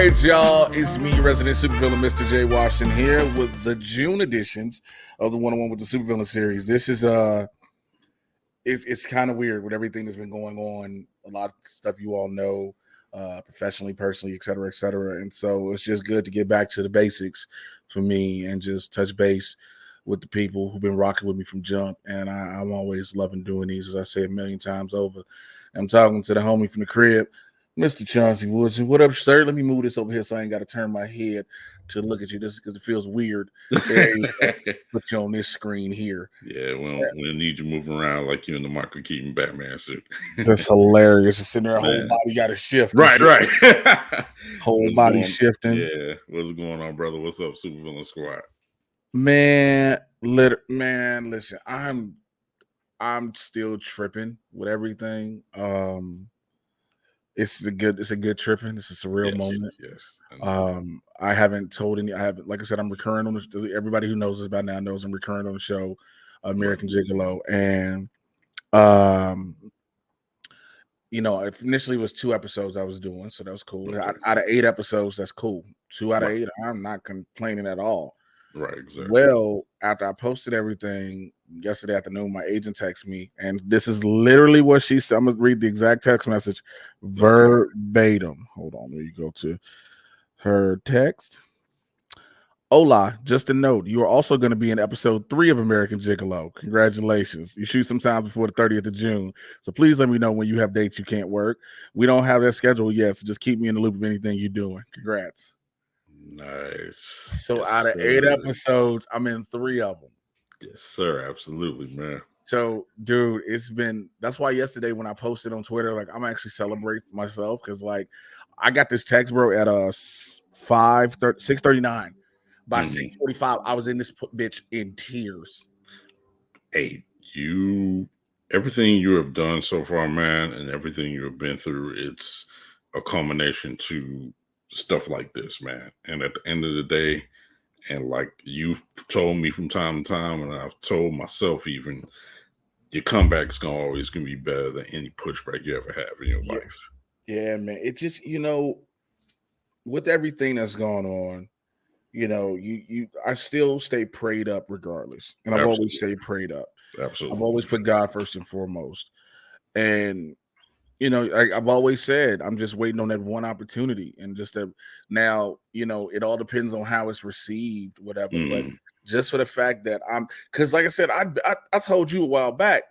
right, y'all. It's me, resident supervillain, Mr. J. Washington, here with the June editions of the 1-on-1 with the Supervillain series. This is it's kind of weird with everything that's been going on. A lot of stuff you all know, professionally, personally, et cetera, et cetera. And so it's just good to get back to the basics for me and just touch base with the people who've been rocking with me from jump. And I'm always loving doing these, as I say a million times over. I'm talking to the homie from the crib, Mr. Chauncey Woodson. What up, sir? Let me move this over here so I ain't got to turn my head to look at you. This is because it feels weird. There you go. Put you on this screen here. Yeah, we don't need you moving around like you in the Michael Keaton Batman suit. That's hilarious. Just sitting there, whole body got to shift. Right. Whole body shifting. Yeah. What's going on, brother? What's up, Supervillain Squad? Man, listen, I'm still tripping with everything. It's a good tripping. It's a surreal moment. Yes. I haven't told any. I haven't, like I said, I'm recurring on the. Everybody who knows us by now knows I'm recurring on the show, American Gigolo, and initially it was 2 episodes I was doing, so that was cool. Out of 8 episodes, that's cool. 2 out of 8, I'm not complaining at all. Right, exactly. Well, after I posted everything yesterday afternoon, my agent texted me, and this is literally what she said. I'm gonna read the exact text message verbatim. Hold on, there you go to her text. Hola, just a note. You are also going to be in episode 3 of American Gigolo. Congratulations. You shoot sometime before the 30th of June. So please let me know when you have dates you can't work. We don't have that schedule yet, so just keep me in the loop of anything you're doing. Congrats. Nice. So out of 8 episodes, I'm in 3 of them. Yes, sir. Absolutely, man. So, dude, that's why yesterday when I posted on Twitter, like, I'm actually celebrating myself because, like, I got this text, bro, at 6:39. By 6:45, I was in this bitch in tears. Hey, everything you have done so far, man, and everything you have been through, it's a culmination to stuff like this, man. And at the end of the day, and like you've told me from time to time, and I've told myself even, your comeback's always gonna be better than any pushback you ever have in your life. Yeah, man. It just, with everything that's going on, I still stay prayed up regardless. And I've always stayed prayed up. Absolutely. I've always put God first and foremost. And I've always said I'm just waiting on that one opportunity, and just that now, it all depends on how it's received, whatever. But just for the fact that because like I said, I told you a while back,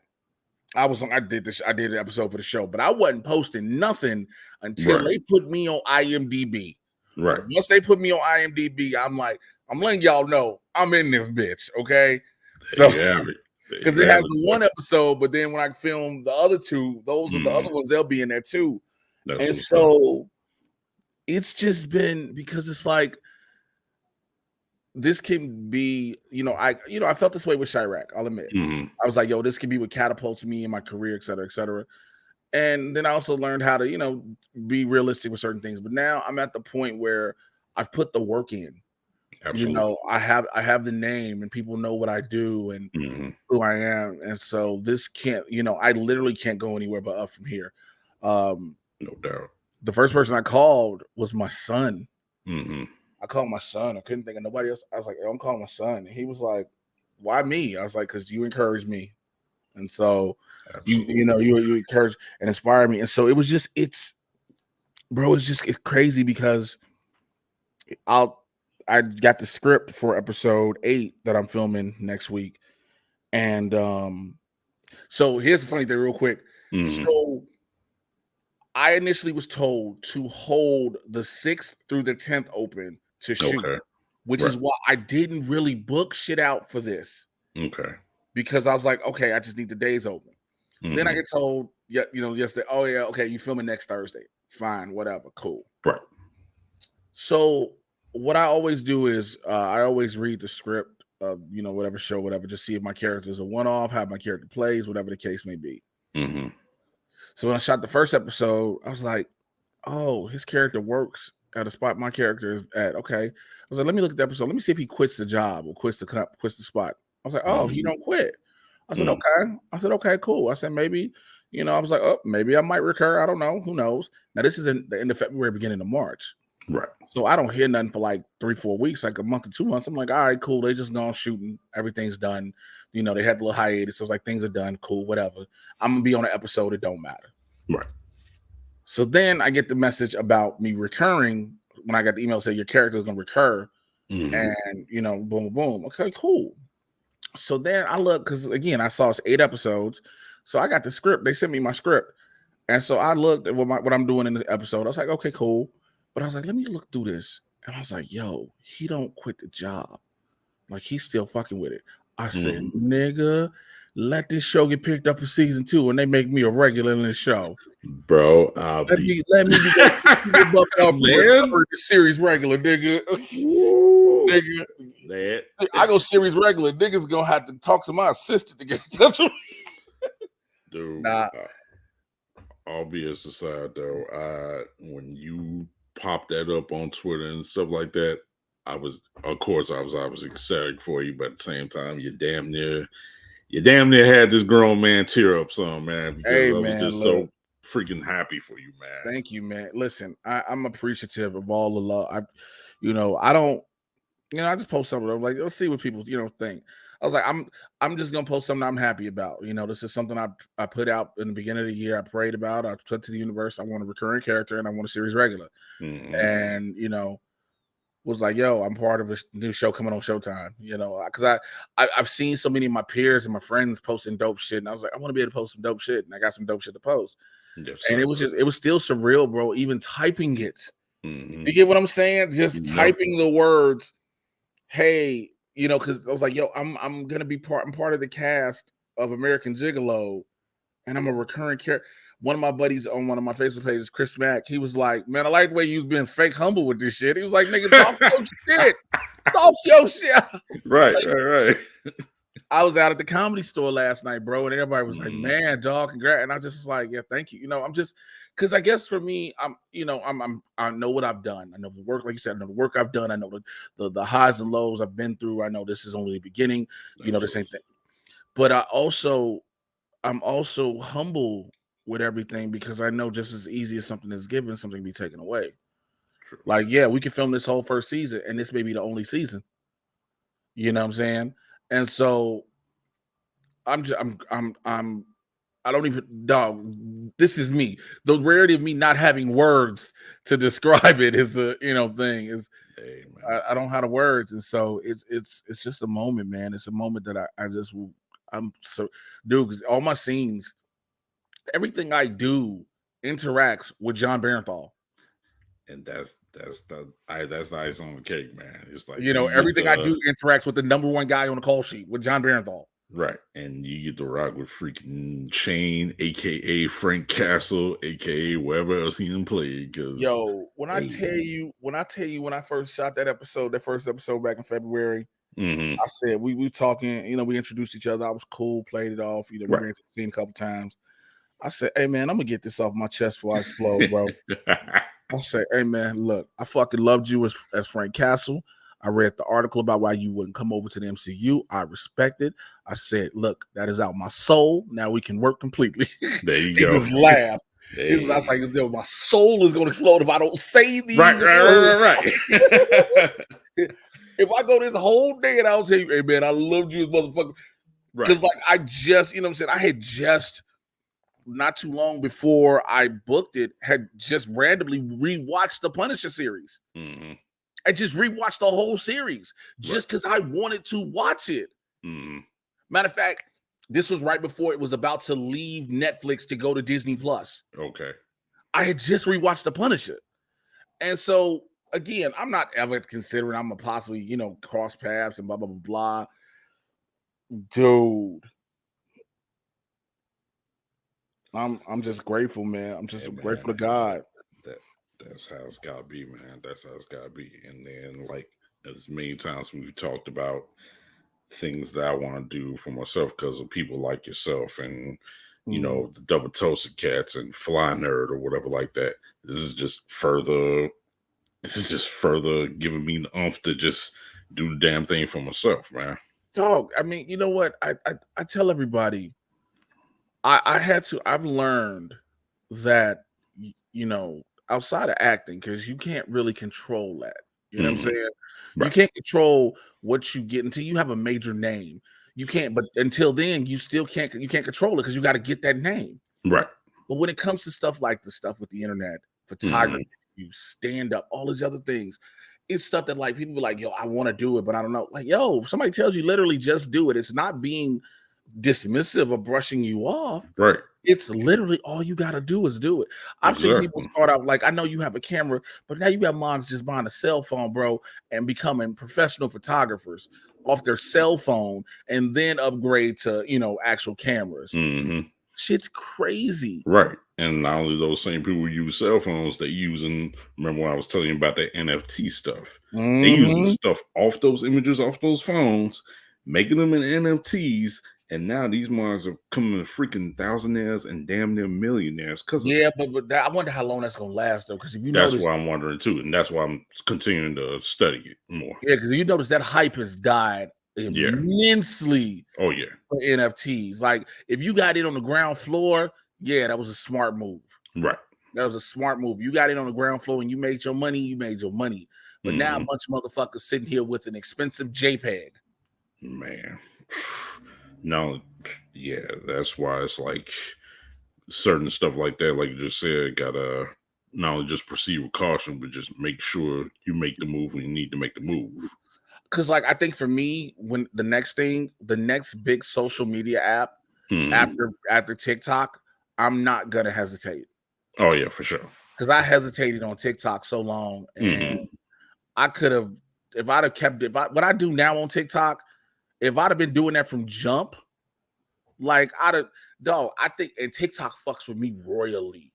I did an episode for the show, but I wasn't posting nothing until they put me on IMDb. Right. Once they put me on IMDb, I'm like, I'm letting y'all know I'm in this bitch, okay? So because it has the 1 episode, but then when I film the other 2, those are the other ones, they'll be in there too. And so it's just been, because it's like, this can be, I felt this way with Chirac, I'll admit. I was like, yo, this can be what catapults me in my career, et cetera, et cetera. And then I also learned how to, be realistic with certain things. But now I'm at the point where I've put the work in. Absolutely. I have the name, and people know what I do and who I am. And so this can't, I literally can't go anywhere but up from here. No doubt. The first person I called was my son. I called my son. I couldn't think of nobody else. I was like, I'm calling my son. And he was like, why me? I was like, because you encouraged me. And so you encourage and inspire me. And so it was just, it's crazy because I got the script for episode 8 that I'm filming next week. And so here's the funny thing real quick. So I initially was told to hold the 6th through the 10th open to shoot, which is why I didn't really book shit out for this. Okay. Because I was like, okay, I just need the days open. Then I get told, yesterday, oh yeah, okay, you filming next Thursday. Fine, whatever, cool. Right. So what I always do is I always read the script of, whatever show, whatever, just see if my character is a one-off, how my character plays, whatever the case may be. So when I shot the first episode, I was like, oh, his character works at a spot my character is at. Okay. I was like, let me look at the episode. Let me see if he quits the job or quits the spot. I was like, oh, he don't quit. I said, okay. I said, okay, cool. I said, maybe, I was like, oh, maybe I might recur. I don't know. Who knows? Now, this is in the end of February, beginning of March. Right. So I don't hear nothing for like 3-4 weeks, like a month or 2 months. I'm like, all right, cool. They just gone shooting. Everything's done. You know, they had a little hiatus. So it's like things are done. Cool, whatever. I'm gonna be on an episode. It don't matter. Right. So then I get the message about me recurring when I got the email saying your character is gonna recur, and you know, boom, boom. Okay, cool. So then I look because again I saw it's 8 episodes, so I got the script. They sent me my script, and so I looked at what I'm doing in the episode. I was like, okay, cool. But I was like, let me look through this, and I was like, yo, he don't quit the job, like he's still fucking with it. I said, nigga, let this show get picked up for season 2, and they make me a regular in the show. Bro, let me be bumped out for the series regular, nigga. Nigga, that. I go series regular. Niggas gonna have to talk to my assistant to get in touch with me. Dude, nah. All BS aside, though, when you pop that up on Twitter and stuff like that, I was ecstatic for you, but at the same time, you damn near had this grown man tear up some, man, because I was just so freaking happy for you, man. Thank you, man. Listen, I'm appreciative of all the love. I don't, I just post something. I'm like, let's see what people, think. I was like, I'm just gonna post something I'm happy about. This is something I put out in the beginning of the year. I prayed about. I put to the universe. I want a recurring character and I want a series regular. And was like, yo, I'm part of a new show coming on Showtime. Because I've seen so many of my peers and my friends posting dope shit, and I was like, I want to be able to post some dope shit, and I got some dope shit to post. Yes, and it was still surreal, bro. Even typing it, you get what I'm saying? Just typing the words. Hey, because I was like, yo, I'm gonna be I'm part of the cast of American Gigolo, and I'm a recurring character. One of my buddies on one of my Facebook pages, Chris Mack, he was like, man, I like the way you've been fake humble with this shit. He was like, nigga, talk your shit. Talk your shit. Right. I was out at the Comedy Store last night, bro, and everybody was like, man, dog, congrats. And I just was like, yeah, thank you. I'm just, because I guess for me, I know what I've done. I know the work, like you said, I know the work I've done. I know the highs and lows I've been through. I know this is only the beginning. The same thing. But I'm also humble with everything because I know just as easy as something is given, something can be taken away. True. Like, yeah, we can film this whole first season, and this may be the only season. You know what I'm saying? And so I don't even, dog. This is me. The rarity of me not having words to describe it is a thing. Is hey, I don't have the words, and so it's just a moment, man. It's a moment that I'm so, dude. Because all my scenes, everything I do interacts with John Barenthal. And that's the ice on the cake, man. It's like everything I do interacts with the number one guy on the call sheet with John Barenthal. Right, and you get to rock with freaking Shane, aka Frank Castle, aka wherever else he can play. Because when I tell you when I first shot that first episode back in February, I said we were talking. We introduced each other. I was cool, played it off. We ran to the scene a couple times. I said, hey man, I'm gonna get this off my chest before I explode, bro. I said, hey man, look, I fucking loved you as Frank Castle. I read the article about why you wouldn't come over to the MCU. I respect it. I said, look, that is out my soul. Now we can work completely. There you go. He just laughed. I was like, my soul is going to explode if I don't say these words. Right. If I go this whole day and I'll tell you, hey, man, I loved you as motherfucker. Because, I just, what I'm saying? I had just, not too long before I booked it, had just randomly rewatched the Punisher series. I just rewatched the whole series just because I wanted to watch it. Matter of fact, this was right before it was about to leave Netflix to go to Disney Plus. Okay. I had just rewatched The Punisher. And so, again, I'm not ever considering I'm going to possibly, cross paths and blah, blah, blah, blah. Dude. I'm just grateful, man. I'm just grateful to God. That's how it's gotta be, man. That's how it's gotta be. And then, like, as many times we've talked about things that I want to do for myself because of people like yourself and the Double Toasted Cats and Fly Nerd or whatever like that. This is just further giving me the oomph to just do the damn thing for myself, man. Dog, I mean, you know what? I tell everybody, I've learned that, outside of acting, because you can't really control that. You know what I'm Mhm. saying? You Right. can't control what you get until you have a major name. You can't, but until then, you still can't. You can't control it because you got to get that name. Right. But when it comes to stuff like the stuff with the internet, photography, Mhm. you stand up, all these other things, it's stuff that like people be like, yo, I want to do it, but I don't know. Like, yo, if somebody tells you literally just do it. It's not being dismissive or brushing you off. Right. It's literally all you got to do is do it. I've seen people Exactly. start out like, I know you have a camera, but now you got moms just buying a cell phone, bro, and becoming professional photographers off their cell phone and then upgrade to, actual cameras. Mhm. Shit's crazy. Right. And not only those same people use cell phones, they using, remember when I was telling you about the NFT stuff. They using Mhm. stuff off those images, off those phones, making them in NFTs, and now these mugs are coming freaking thousandaires and damn near millionaires because of Yeah, but I wonder how long that's gonna last though. Because if you that's notice, why I'm wondering too. And that's why I'm continuing to study it more. yeah, because you notice that hype has died Yeah. immensely Oh yeah. for NFTs. Like if you got it on the ground floor, yeah, that was a smart move. Right. That was a smart move. You got it on the ground floor and you made your money, you made your money. But now a Hmm. bunch of motherfuckers sitting here with an expensive JPEG. Man. No, yeah, that's why it's like certain stuff like that, like you just said, gotta not only just proceed with caution, but just make sure you make the move when you need to make the move. Because like I think for me, when the next big social media app Mhm. after TikTok, I'm not gonna hesitate. Oh yeah, for sure. Because I hesitated on TikTok so long, and Hmm. I could have, if I'd have kept it, what I do now on TikTok, if I'd have been doing that from jump, like I'd have, dog, I think, and TikTok fucks with me royally.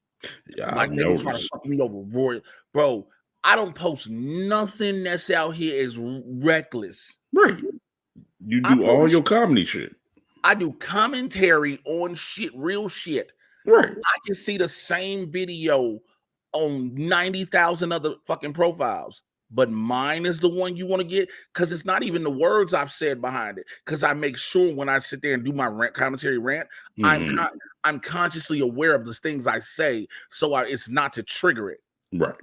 Yeah, Like I've they be trying to noticed. fuck me over royal, bro. I don't post nothing that's out here is reckless. Right. You I do all post, your comedy shit. I do commentary on shit, real shit. Right. I can see the same video on 90,000 other fucking profiles, but mine is the one you want to get because it's not even the words I've said behind it. Because I make sure when I sit there and do my commentary rant, I'm Hmm. I'm consciously aware of the things I say, so it's not to trigger it. Right.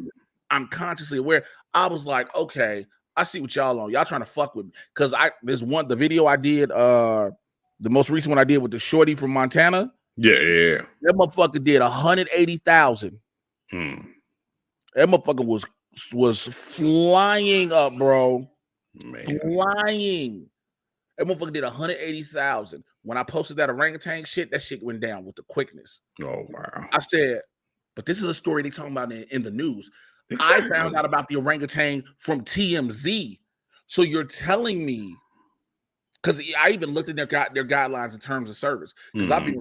I'm consciously aware. I was like, okay, I see what y'all on. Y'all trying to fuck with me because there's the video I did, the most recent one I did with the shorty from Montana. Yeah, yeah, That motherfucker did 180,000. yeah. Hmm. That motherfucker was flying up, bro. Man. Flying. That motherfucker did 180,000. When I posted that orangutan shit, that shit went down with the quickness. Oh wow. I said, but this is a story they talking about in the news. I found Exactly. out about the orangutan from TMZ. So you're telling me, because I even looked at their guidelines in terms of service. Because I've Hmm.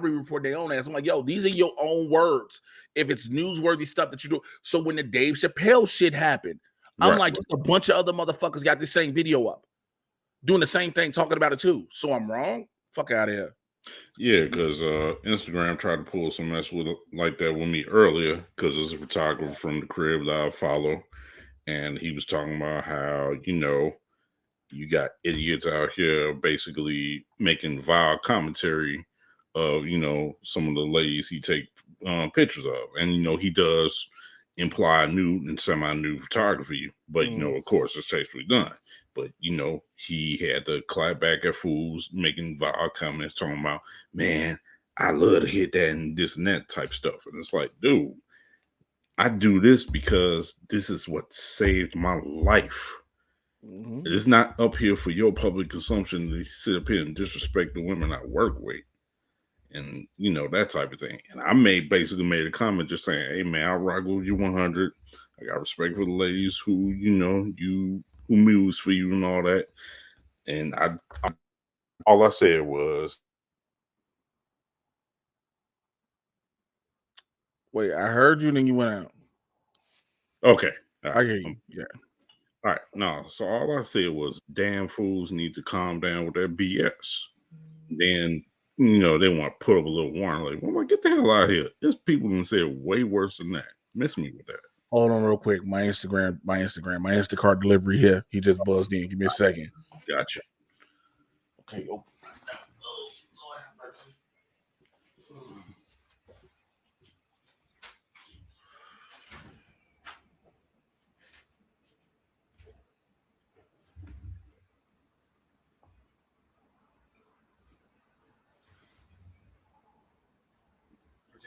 been reporting their own ass. I'm like, yo, these are your own words. If it's newsworthy stuff that you do. So when the Dave Chappelle shit happened, I'm Right. like, just a bunch of other motherfuckers got the same video up, doing the same thing, talking about it too. So I'm wrong. Fuck out of here. Yeah, because Instagram tried to pull some mess with like that with me earlier because there's a photographer from the crib that I follow, and he was talking about how you got idiots out here basically making vile commentary of some of the ladies he take pictures of, and he does imply nude and semi-nude photography, but Mm. of course it's tastefully done. But he had to clap back at fools making vile comments talking about, man, I love to hit that and this and that type stuff, and it's like, dude, I do this because this is what saved my life. Mhm. It's not up here for your public consumption to sit up here and disrespect the women I work with, and that type of thing. And I basically made a comment just saying, "Hey man, I rock with you 100. I got respect for the ladies who who muse for you and all that." And all I said was, Wait, I heard you, then you went out. "Okay, all I right, hear you. Yeah. all right." No, so all I said was, "Damn fools need to calm down with that BS." Then they want to put up a little warning, like, "Well, get the hell out of here." There's people who say way worse than that. Miss me with that. Hold on real quick. My Instacart delivery here. He just buzzed in. Give me a second. Gotcha. Okay. Oh,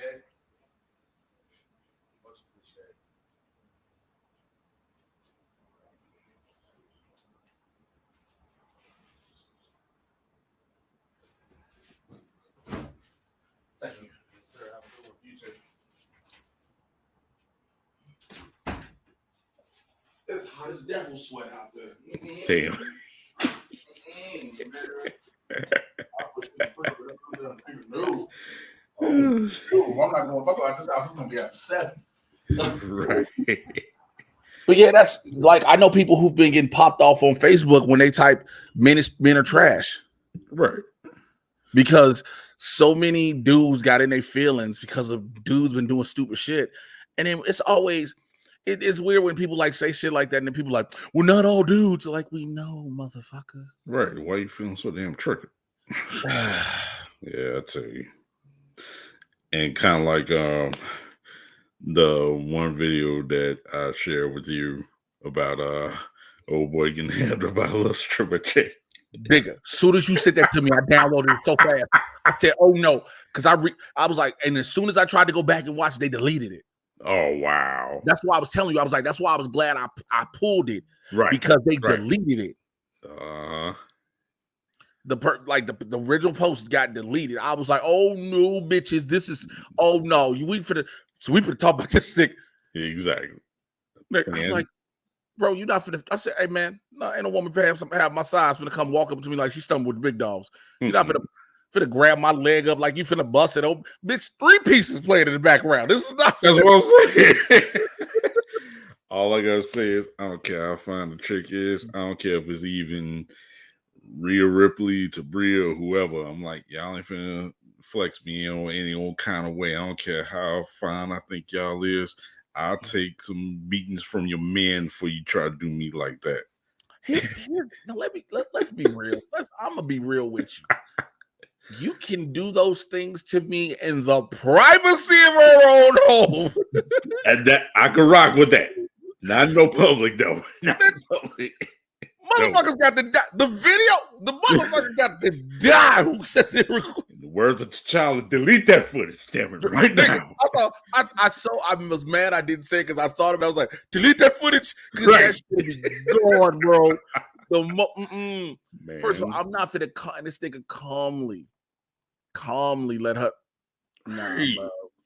Jay. Much appreciated. Thank you, sir. Have a good one. You too. It's hot as devil sweat out there. Damn. I'm not going to fuck about this house. It's going to be after 7. Right. But yeah, that's like, I know people who've been getting popped off on Facebook when they type men are trash. Right. Because so many dudes got in their feelings because of dudes been doing stupid shit. And then it's always, it is weird when people like say shit like that, and then people like, well, not all dudes. Like, we know, motherfucker. Right. Why you feeling so damn triggered? Yeah, I tell you. And kind of like the one video that I shared with you about old boy getting handled by a little stripper chick. Bigger. Soon as you said that to me, I downloaded it so fast. I said, "Oh no," because I was like, and as soon as I tried to go back and watch, they deleted it. Oh wow! That's why I was telling you. I was like, that's why I was glad I pulled it, right? Because they deleted it. The original post got deleted. I was like, oh no, bitches, this is. Oh no, we finna talk about this stick. Exactly. I was like, bro, you not finna. I said, hey man, no, ain't no woman finna have my size finna come walk up to me like she stumbled with the big dogs. You're not finna grab my leg up like you finna bust it open. Bitch, 3 pieces playing in the background. This is not. That's what I'm saying. All I gotta say is, I don't care how fine the chick is. I don't care if it's even Rhea Ripley to Bria or whoever. I'm like, y'all ain't finna flex me in any old kind of way. I don't care how fine I think y'all is. I'll take some beatings from your men for you try to do me like that. Now let's be real. I'm gonna be real with you. You can do those things to me in the privacy of our own home. And that I can rock with that. Not no public though. Not public. Motherfuckers got to die. The video, the motherfucker got to die. Who said it? In the words of T'Challa, delete that footage, damn it, right now. I was mad I didn't say it because I thought of it. I was like, delete that footage because that shit be gone, bro. First of all, I'm not finna this nigga calmly let her.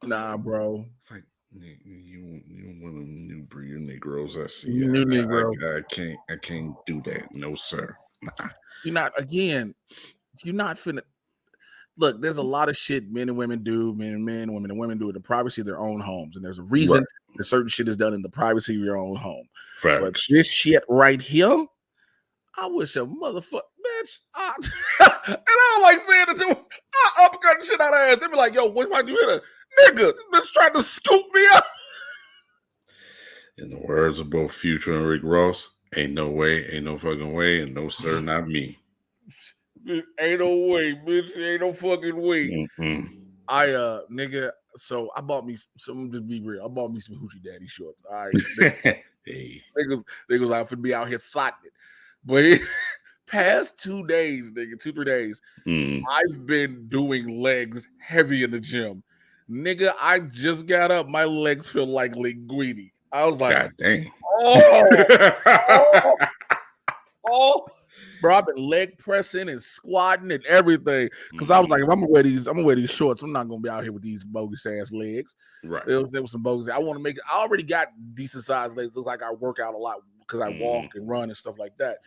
Nah, bro. It's like you one of them new breed Negroes I see. New Negro. I can't do that. No, sir. Nah. You're not finna. Look, there's a lot of shit men and women do, women and women do in the privacy of their own homes. And there's a reason that certain shit is done in the privacy of your own home. Facts. But this shit right here, I wish a motherfucker, bitch. And I don't like saying it to them. I uppercut the shit out of her ass. They be like, yo, what if you hit a nigga? This bitch trying to scoop me up. In the words of both Future and Rick Ross, ain't no way, ain't no fucking way, and no sir, not me. Ain't no way, bitch. Ain't no fucking way. Mm-hmm. Nigga, so I bought me some, just be real. I bought me some Hoochie Daddy shorts. All right. Hey. Niggas out for be out here slotting it. But past 2 days, nigga, 2-3 days, I've been doing legs heavy in the gym. Nigga, I just got up. My legs feel like linguine. I was like, God dang. Oh. Bro, I've been leg pressing and squatting and everything. Because I was like, if I'm gonna wear these shorts, I'm not gonna be out here with these bogus ass legs. Right. There was some bogus. I want to make it. I already got decent sized legs. Looks like I work out a lot because I walk and run and stuff like that.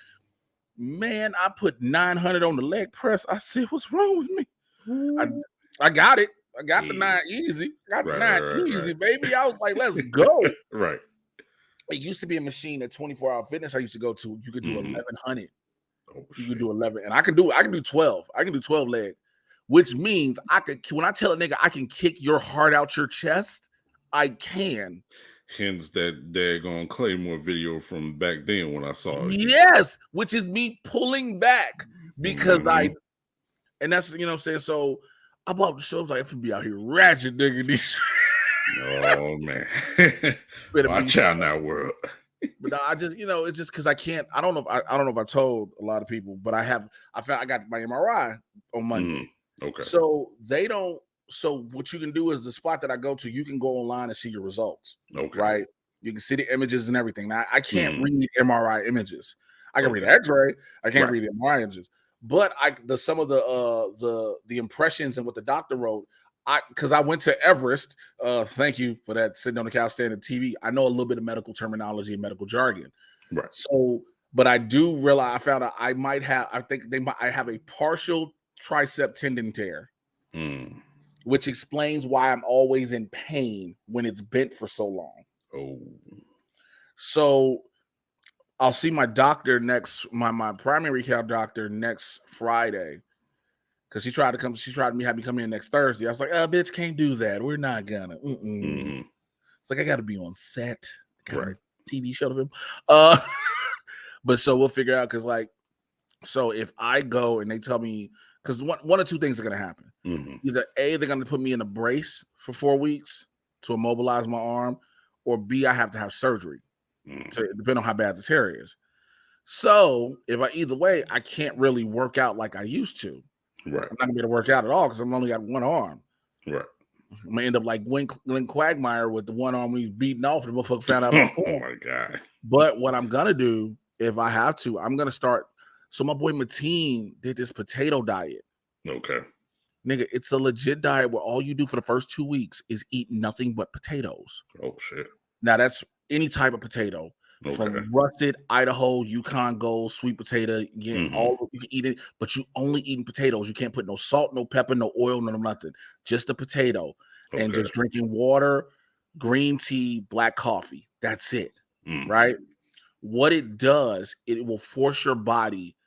Man, I put 900 on the leg press. I said, what's wrong with me? I got it. I got the 9 easy. I got the 9 easy, baby. I was like, let's go. Right. It used to be a machine at 24 Hour Fitness I used to go to. You could do 1100. You can do 11, and I can do 12. I can do 12 leg, which means I could. When I tell a nigga I can kick your heart out your chest, I can. Hence that daggone Claymore video from back then when I saw it. Yes, which is me pulling back because and that's, you know what I'm saying. So I bought the shows like, if you be out here ratchet, nigga. These. Oh man, watch out now, world. But I just, it's just because I can't. I don't know if I told a lot of people, but I got my MRI on Monday. Okay. So they don't. so what you can do is the spot that I go to, you can go online and see your results. Okay. Right? You can see the images and everything. Now I can't Mhm. read MRI images. I can read Okay. an X-ray. I can't Right. read MRI images. But some of the impressions and what the doctor wrote, because I went to Everest. Thank you for that. Sitting on the couch, staring at TV. I know a little bit of medical terminology and medical jargon. Right. So, but I do realize I found out I might have. I think I have a partial tricep tendon tear, Mm. which explains why I'm always in pain when it's bent for so long. Oh. So I'll see my doctor my primary care doctor next Friday. Because she tried to have me come in next Thursday. I was like, bitch, can't do that. We're not gonna. Mhm. It's like I gotta be on set. I got Right. a TV show to film. Uh but so we'll figure out because so if I go and they tell me, because one or two things are gonna happen. Mhm. Either A, they're gonna put me in a brace for 4 weeks to immobilize my arm, or B, I have to have surgery Mm. to depend on how bad the tear is. So if either way, I can't really work out like I used to. Right. I'm not gonna be able to work out at all because I'm only got one arm. Right. I'm gonna end up like Glenn Quagmire with the one arm when he's beating off and the motherfucker found out on Oh porn. my God. But what I'm gonna do, if I have to, I'm gonna start. So my boy Mateen did this potato diet. Okay. Nigga, it's a legit diet where all you do for the first 2 weeks is eat nothing but potatoes. Oh shit. Now that's any type of potato. Okay. From rusted Idaho, Yukon Gold, sweet potato, you can eat it, but you only eating potatoes. You can't put no salt, no pepper, no oil, no nothing. Just a potato, and Okay. just drinking water, green tea, black coffee. That's it, Mm. right? What it does, it will force your body,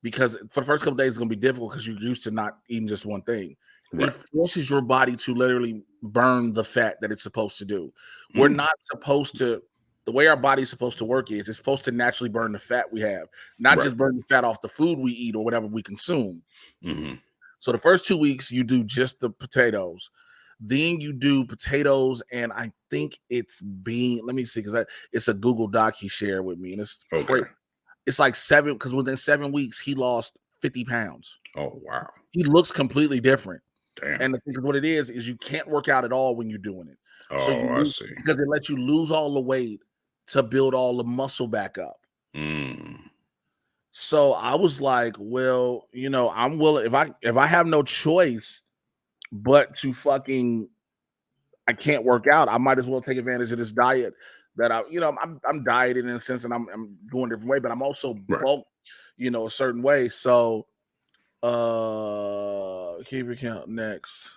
because for the first couple days it's gonna be difficult because you're used to not eating just one thing. Right. It forces your body to literally burn the fat that it's supposed to do. We're Mm. not supposed to. The way our body's supposed to work is it's supposed to naturally burn the fat we have, not Right. just burn the fat off the food we eat or whatever we consume. Mhm. So the first 2 weeks you do just the potatoes. Then you do potatoes, and I think it's bean. Let me see, because it's a Google Doc he shared with me, and it's Okay. great. It's like 7, because within 7 weeks he lost 50 pounds. Oh wow. He looks completely different. Damn. And the thing is, what it is you can't work out at all when you're doing it. So Oh, I see. because it lets you lose all the weight to build all the muscle back up. Mm. So I was like, well, I'm willing, if I have no choice but to I can't work out, I might as well take advantage of this diet that I'm dieting in a sense, and I'm going a different way, but I'm also Right. bulk, a certain way. So keep account next.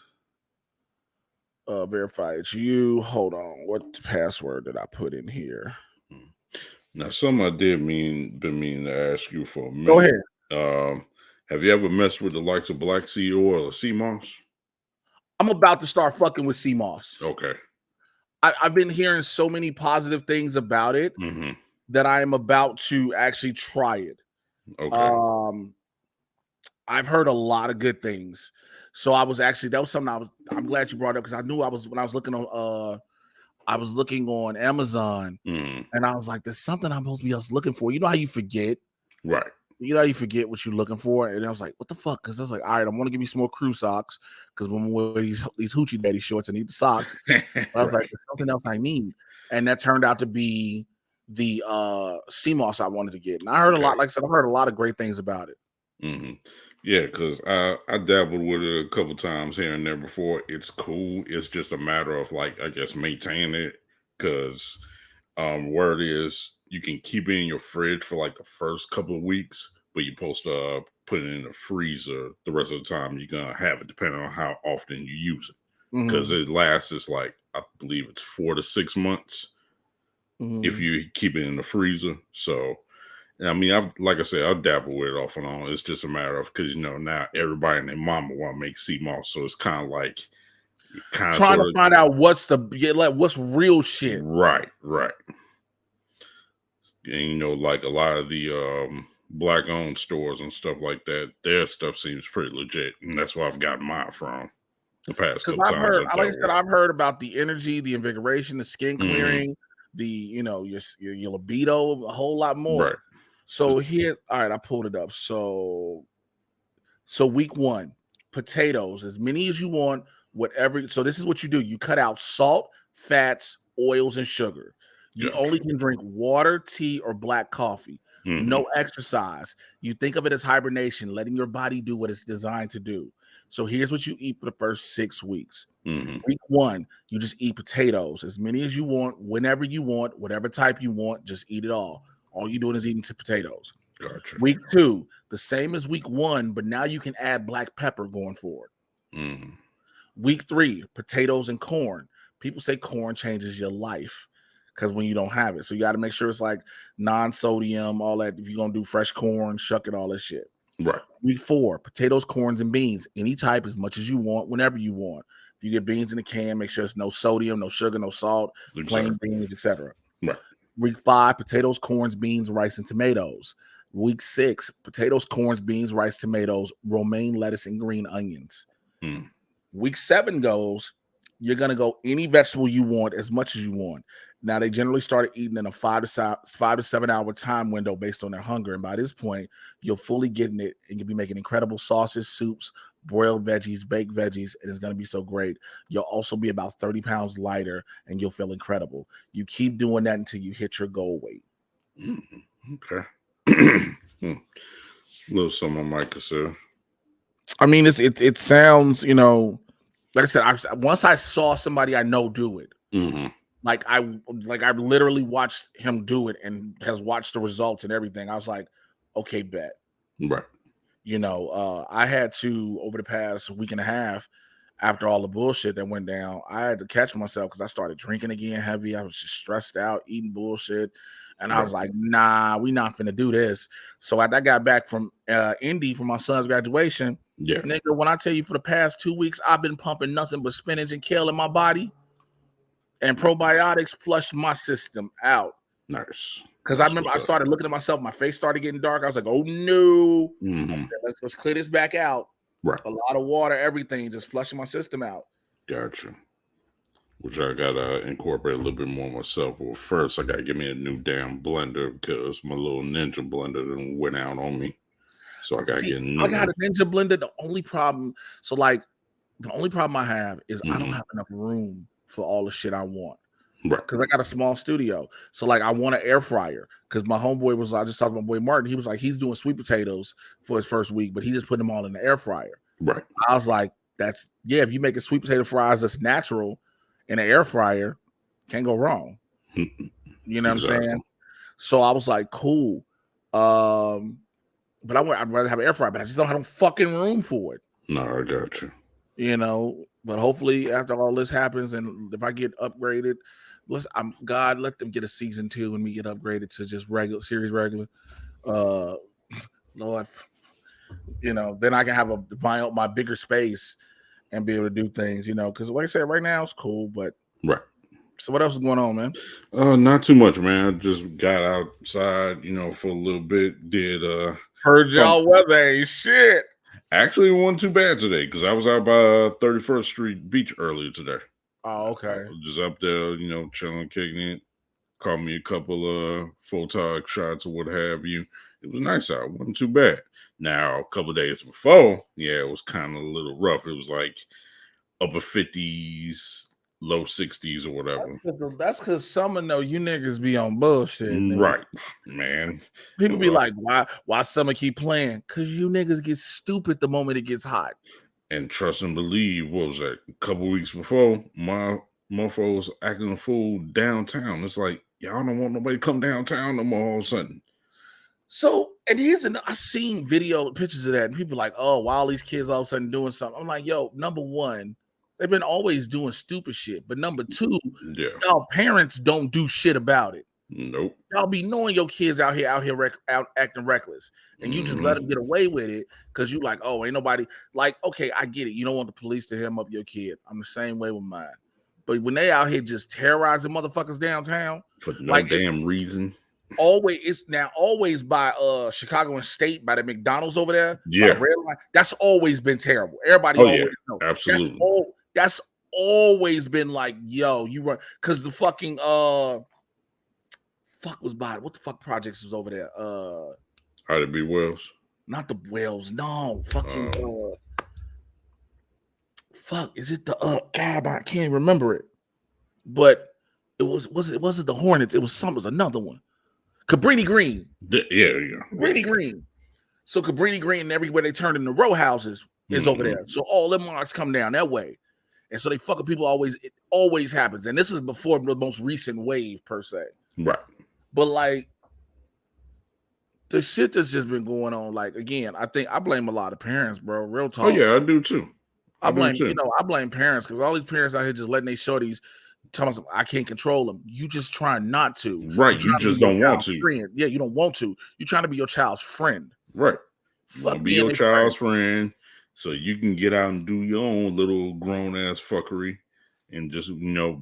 Verify it's you. Hold on. What password did I put in here? Now, something I been meaning to ask you for a minute. Go ahead. Have you ever messed with the likes of black seed oil or sea moss? I'm about to start fucking with CMOS. Okay. I've been hearing so many positive things about it Mm-hmm. that I am about to actually try it. Okay. I've heard a lot of good things. So that was something I'm glad you brought up, because I knew when I was looking on Amazon, Mm. and I was like, there's something I'm supposed to be looking for. You know how you forget? Right. You know how you forget what you're looking for? And I was like, what the fuck? Because I was like, all right, I want to give me some more crew socks, because when we wear these hoochie daddy shorts, I need the socks. But I was like, there's something else I need. And that turned out to be the CMOS I wanted to get. And I heard a lot, like I said, I heard a lot of great things about it. Mm-hmm. Yeah, because I dabbled with it a couple times here and there before. It's cool. It's just a matter of, like, I guess, maintaining it, because where it is, you can keep it in your fridge for like the first couple of weeks, but you're supposed to put it in the freezer the rest of the time you're gonna have it, depending on how often you use it. Because it lasts, it's like, I believe it's 4 to 6 months if you keep it in the freezer. So I mean, like I said, I'll dabble with it off and on. It's just a matter of, because now everybody and their mama want to make sea moss, so it's kind of like trying to find out what's real shit. Right. And like a lot of the black owned stores and stuff like that, their stuff seems pretty legit, and that's where I've gotten mine from the past couple times. I've heard about the energy, the invigoration, the skin clearing, the your libido, a whole lot more. Right. So here, all right, I pulled it up. So week 1, potatoes, as many as you want, whatever. So this is what you do. You cut out salt, fats, oils, and sugar. You Gotcha. only can drink water, tea, or black coffee. No exercise. You think of it as hibernation, letting your body do what it's designed to do. So here's what you eat for the first 6 weeks. Week 1, you just eat potatoes, as many as you want, whenever you want, whatever type you want, just eat it all. All you're doing is eating potatoes. Gotcha. Week 2, the same as week 1, but now you can add black pepper going forward. Week 3, potatoes and corn. People say corn changes your life because when you don't have it. So you got to make sure it's like non-sodium, all that. If you're going to do fresh corn, shuck it, all that shit. Right. Week 4, potatoes, corns, and beans. Any type, as much as you want, whenever you want. If you get beans in a can, make sure it's no sodium, no sugar, no salt, plain beans, etc. Right. Week 5, potatoes, corns, beans, rice, and tomatoes. Week 6, potatoes, corns, beans, rice, tomatoes, romaine lettuce, and green onions. Week 7 goes, you're going to go any vegetable you want, as much as you want. Now, they generally started eating in a 5 to 7 hour time window based on their hunger. And by this point, you're fully getting it, and you'll be making incredible sauces, soups, broiled veggies, baked veggies, and it's going to be so great. You'll also be about 30 pounds lighter, and you'll feel incredible. You keep doing that until you hit your goal weight. Okay. A little something I might consider. I mean, it sounds, like I said, once I saw somebody I know do it, like I literally watched him do it and has watched the results and everything. I was like, okay, bet. Right. I had to, over the past week and a half, after all the bullshit that went down, I had to catch myself because I started drinking again heavy. I was just stressed out, eating bullshit. And I was like, nah, we not finna do this. So I got back from Indy for my son's graduation. Yeah. Nigga, when I tell you for the past 2 weeks, I've been pumping nothing but spinach and kale in my body. And probiotics flushed my system out. Nice. Because I remember I started looking at myself. My face started getting dark. I was like, oh, no. Let's clear this back out. Right. A lot of water, everything, just flushing my system out. Gotcha. Which I got to incorporate a little bit more myself. Well, first, I got to get me a new damn blender because my little Ninja blender done went out on me. So I got to get a new I got a Ninja blender. The only problem I have is I don't have enough room for all the shit I want. Right. Because I got a small studio. So, like, I want an air fryer. Because my homeboy I just talked to my boy Martin. He was like, he's doing sweet potatoes for his first week, but he just put them all in the air fryer. Right. I was like, if you make a sweet potato fries that's natural in an air fryer, can't go wrong. You know what I'm saying? So I was like, cool. But I'd rather have an air fryer, but I just don't have no fucking room for it. No, I got you. But hopefully after all this happens, and if I get upgraded, let them get a season 2 and me get upgraded to just regular. Lord, then I can have my bigger space and be able to do things, because like I said, right now it's cool, but right. So what else is going on, man? Not too much, man. I just got outside, for a little bit. Heard y'all weather ain't shit. Actually, it wasn't too bad today because I was out by 31st Street Beach earlier today. Oh, okay. Just up there, chilling, kicking it. Caught me a couple of photog shots or what have you. It was nice out. It wasn't too bad. Now, a couple of days before, it was kind of a little rough. It was like upper 50s, low 60s or whatever. That's because some of you niggas be on bullshit. Right, man. People be like, why summer keep playing? Because you niggas get stupid the moment it gets hot. And trust and believe, what was that? A couple of weeks before, my motherfucker was acting a fool downtown. It's like, y'all don't want nobody to come downtown no more all of a sudden. So, and I seen pictures of that, and people like, oh, why all these kids all of a sudden doing something? I'm like, yo, number one, they've been always doing stupid shit. But number two, y'all parents don't do shit about it. Nope. Y'all be knowing your kids out here acting reckless, and you just let them get away with it because you like, oh, ain't nobody like. Okay, I get it. You don't want the police to hem up your kid. I'm the same way with mine. But when they out here just terrorizing motherfuckers downtown for no damn reason. Always by Chicago and State by the McDonald's over there. Yeah, Red Line, that's always been terrible. Everybody always knows. Absolutely. That's always been like, yo, you run because the fucking was by what the fuck projects was over there? How'd it be Wells? Not the Wells, no. Fucking fuck, is it the God, I can't remember it. But it wasn't the Hornets, it was another one. Cabrini Green. Yeah. Cabrini Green. So Cabrini Green and everywhere they turned into row houses is over there. So all them marks come down that way. And so they fucking people it always happens. And this is before the most recent wave per se. Right. But like the shit that's just been going on, like again, I think I blame a lot of parents, bro. Real talk. Oh yeah, I do too. I blame parents because all these parents out here just letting they shorties tell us I can't control them. You just trying not to. Right. You just don't want to. Friend. Yeah, you don't want to. You're trying to be your child's friend. Right. Fuck be your child's friend so you can get out and do your own little grown ass fuckery and just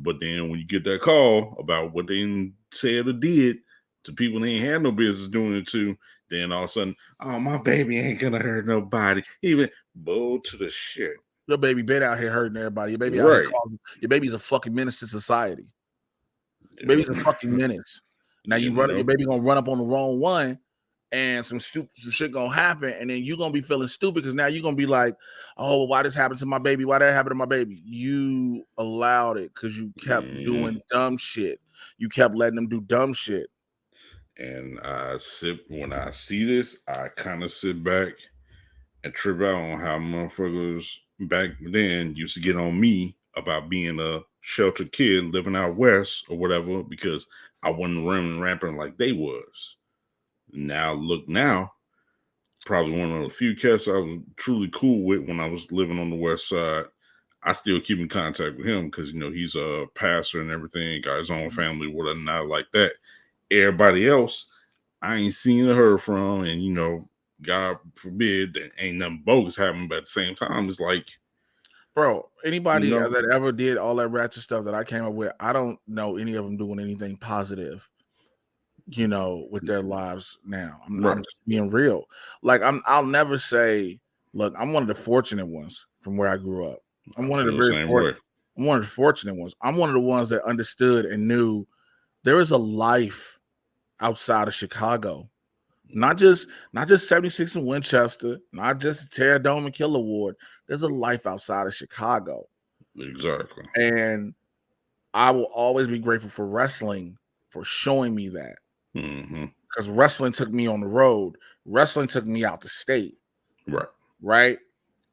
but then when you get that call about what they said or did to people they ain't had no business doing it to, then all of a sudden, oh, my baby ain't gonna hurt nobody. Even bull to the shit. Your baby been out here hurting everybody. Your baby out here your baby's a fucking menace to society. Your baby's a fucking menace. Now your baby gonna run up on the wrong one. And some shit gonna happen, and then you're gonna be feeling stupid because now you're gonna be like, oh, why this happened to my baby? Why that happened to my baby? You allowed it because you kept doing dumb shit. You kept letting them do dumb shit. And when I see this, I kind of sit back and trip out on how motherfuckers back then used to get on me about being a sheltered kid living out west or whatever because I wasn't running rampant like they was. Now, probably one of the few cats I was truly cool with when I was living on the west side. I still keep in contact with him because, he's a pastor and everything, got his own family, whatnot, not like that. Everybody else, I ain't seen or heard from, and, God forbid that ain't nothing bogus happening, but at the same time, it's like, bro, anybody that ever did all that ratchet stuff that I came up with, I don't know any of them doing anything positive. With their lives now. I'm just being real. Like I'll never say, look, I'm one of the fortunate ones from where I grew up. I'm one of the fortunate ones. I'm one of the ones that understood and knew there is a life outside of Chicago. Not just 76 in Winchester, not just Terra Dome and Kill Award. There's a life outside of Chicago. Exactly. And I will always be grateful for wrestling for showing me that. Because wrestling took me on the road. Wrestling took me out the state. Right.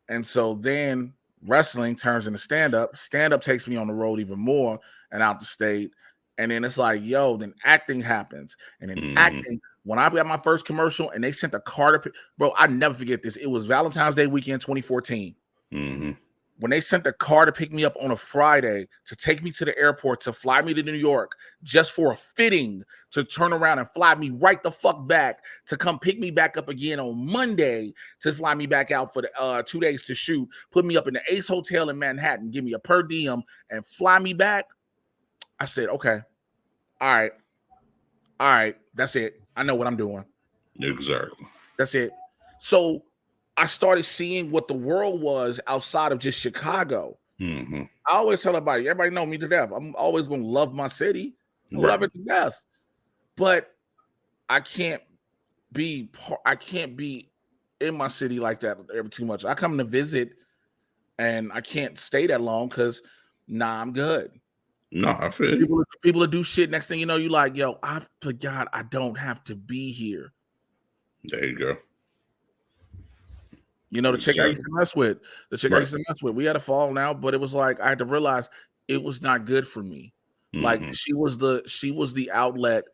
And so then wrestling turns into stand-up. Stand-up takes me on the road even more and out the state. And then it's like, then acting happens. And then acting, when I got my first commercial and they sent a car to bro, I never forget this. It was Valentine's Day weekend 2014. When they sent the car to pick me up on a Friday to take me to the airport to fly me to New York just for a fitting to turn around and fly me right the fuck back to come pick me back up again on Monday to fly me back out for the 2 days to shoot, put me up in the Ace Hotel in Manhattan, give me a per diem and fly me back. I said, okay, all right, that's it. I know what I'm doing. Exactly. That's it. So I started seeing what the world was outside of just Chicago. I always tell everybody know me to death. I'm always going to love my city. I love it to death. But I can't be in my city like that ever too much. I come to visit and I can't stay that long because I'm good. No, I feel people that do shit. Next thing you know, you like, yo, I forgot I don't have to be here. There you go. The chick I used to mess with, we had a fall now, but it was like I had to realize it was not good for me. Like she was the outlet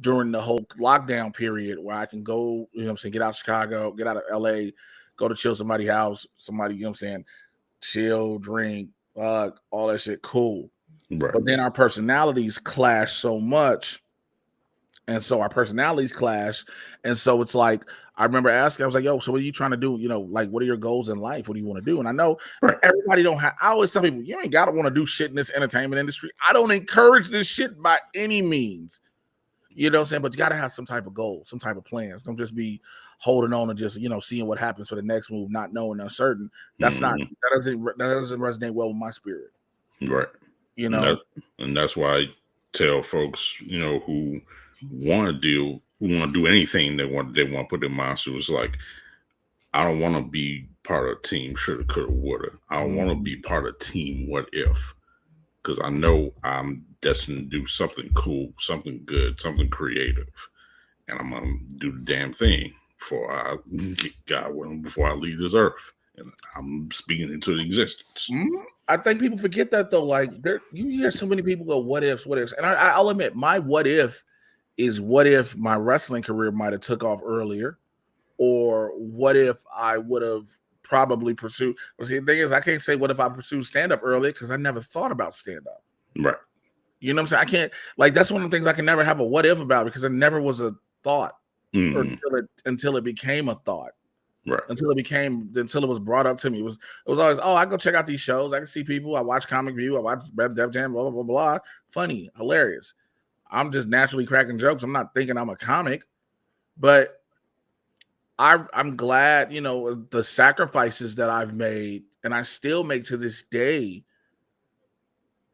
during the whole lockdown period where I can go, get out of Chicago, get out of LA, go to chill somebody's house, chill, drink, all that shit, cool. But then our personalities clash so much. And so our personalities clash. And so it's like, I remember asking, I was like, yo, so what are you trying to do? What are your goals in life? What do you want to do? And I know everybody don't have, I always tell people, you ain't got to want to do shit in this entertainment industry. I don't encourage this shit by any means. You know what I'm saying? But you got to have some type of goal, some type of plans. Don't just be holding on and just, seeing what happens for the next move, not knowing uncertain. That's that doesn't resonate well with my spirit. Right. And that's why I tell folks, who want to do anything they want to put their mind to. It's like, I don't want to be part of team shoulda, coulda, woulda. I want to be part of team what if, because I know I'm destined to do something cool, something good, something creative, and I'm gonna do the damn thing before I get God willing, before I leave this earth, and I'm speaking into existence. I think people forget that though. Like you hear so many people go, "What ifs, what ifs," and I'll admit, my what if is what if my wrestling career might have took off earlier, or what if I would have probably pursued. Well, see, the thing is, I can't say what if I pursued stand up earlier because I never thought about stand up. Right. You know what I'm saying? I can't, like, that's one of the things I can never have a what if about because it never was a thought until it became a thought. Right. Until it was brought up to me. It was always, oh, I go check out these shows. I can see people. I watch Comic View. I watch Def Jam, blah, blah, blah, blah. Funny, hilarious. I'm just naturally cracking jokes. I'm not thinking I'm a comic. But I'm glad, you know, the sacrifices that I've made and I still make to this day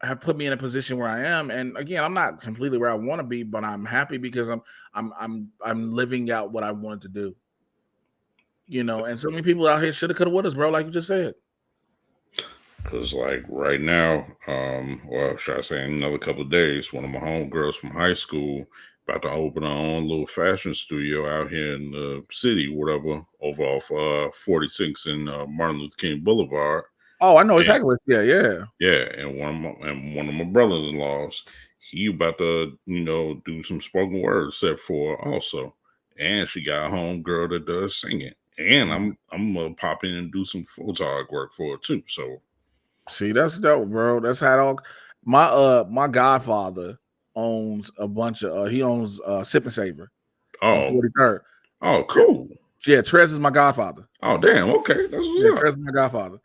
have put me in a position where I am. And again, I'm not completely where I want to be, but I'm happy because I'm living out what I wanted to do. You know, and so many people out here shoulda, coulda, woulda, bro, like you just said. Because like right now, well, should I say in another couple of days, one of my homegirls from high school about to open her own little fashion studio out here in the city, whatever, over off 46 and Martin Luther King Boulevard. Oh, I know exactly. Yeah. And one of my brothers-in-laws, he about to, you know, do some spoken word set for her also. And she got a homegirl that does singing. And I'm gonna pop in and do some photog work for her too. So see, that's dope, bro. That's how it all. My godfather owns a bunch of. He owns Sip and Savor. Oh, 43rd. Oh, cool. Yeah, Trez is my godfather. Oh, damn. Okay, that's what's up. Trez is my godfather.